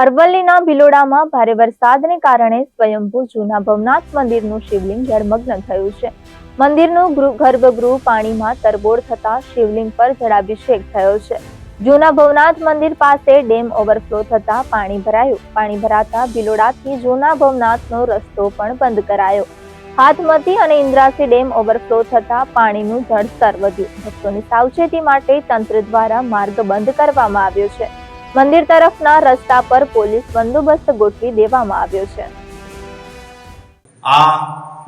અરવલ્લીના ભિલોડામાં ભારે વરસાદને કારણે સ્વયંભૂ જૂના ભવનાથ મંદિરનું શિવલિંગ જળમગ્ન થયું છે. મંદિરનું ગર્ભગૃહ પાણીમાં તરબોળ થતા શિવલિંગ પર જળાભિષેક થયો છે. જૂના ભવનાથ મંદિર પાસે ડેમ ઓવરફ્લો થતા પાણી ભરાયું. પાણી ભરાતા ભિલોડાથી જૂના ભવનાથનો રસ્તો પણ બંધ કરાયો. હાથમતી અને ઇન્દ્રાસી ડેમ ઓવરફ્લો થતા પાણીનું જળસ્તર વધ્યું. ભક્તોની સાવચેતી માટે તંત્ર દ્વારા માર્ગ બંધ કરવામાં આવ્યો છે. મંદિર તરફના રસ્તા પર પોલીસ બંદોબસ્ત ગોઠવી દેવામાં આવ્યો છે. આ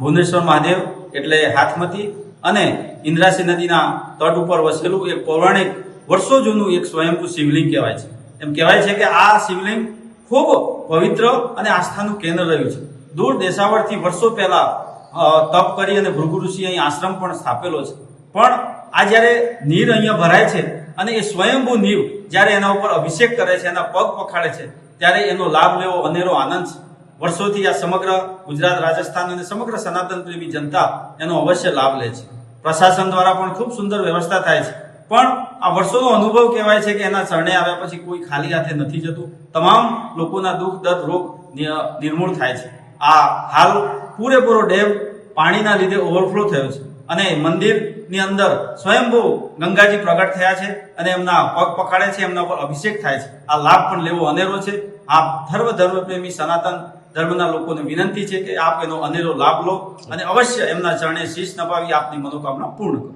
ભુવનેશ્વર મહાદેવ એટલે હાથમતી અને ઇન્દ્રાસી નદીના તટ ઉપર વસેલું એક પૌરાણિક વર્ષો જૂનું એક સ્વયંભૂ શિવલિંગ કહેવાય છે. એમ કહેવાય છે કે આ શિવલિંગ ખૂબ પવિત્ર અને આસ્થાનું કેન્દ્ર રહ્યું છે. દૂર દેશાવરથી વર્ષો પહેલા તપ કરી અને ભૃગુ ઋષિ અહીં આશ્રમ પણ સ્થાપેલો છે. પણ આ જ્યારે નીર અહીંયા ભરાય છે અને એ સ્વયંભૂ નીર જ્યારે એના ઉપર અભિષેક કરે છે, એના પગ પખાડે છે, ત્યારે એનો લાભ લેવો અનેરો આનંદ છે. વર્ષોથી આ સમગ્ર ગુજરાત, રાજસ્થાન અને સમગ્ર સનાતન પ્રેમી જનતા એનો અવશ્ય લાભ લે છે. પ્રશાસન દ્વારા પણ ખૂબ સુંદર વ્યવસ્થા થાય છે. પણ આ વર્ષોનો અનુભવ કહેવાય છે કે એના ચરણે આવ્યા પછી કોઈ ખાલી હાથે નથી જતું. તમામ લોકોના દુઃખ, દર્દ, રોગ નિર્મૂળ થાય છે. આ હાલ પૂરેપૂરો ડેમ પાણીના લીધે ઓવરફ્લો થયો છે અને મંદિરની અંદર સ્વયંભૂ ગંગાજી પ્રગટ થયા છે અને એમના પગ પખાડે છે, એમના પર અભિષેક થાય છે. આ લાભ પણ લેવો અનેરો છે. આ ધર્મપ્રેમી સનાતન ધર્મના લોકોને વિનંતી છે કે આપ એનો અનેરો લાભ લો અને અવશ્ય એમના ચરણે શીશ નપાવી આપની મનોકામના પૂર્ણ કરો.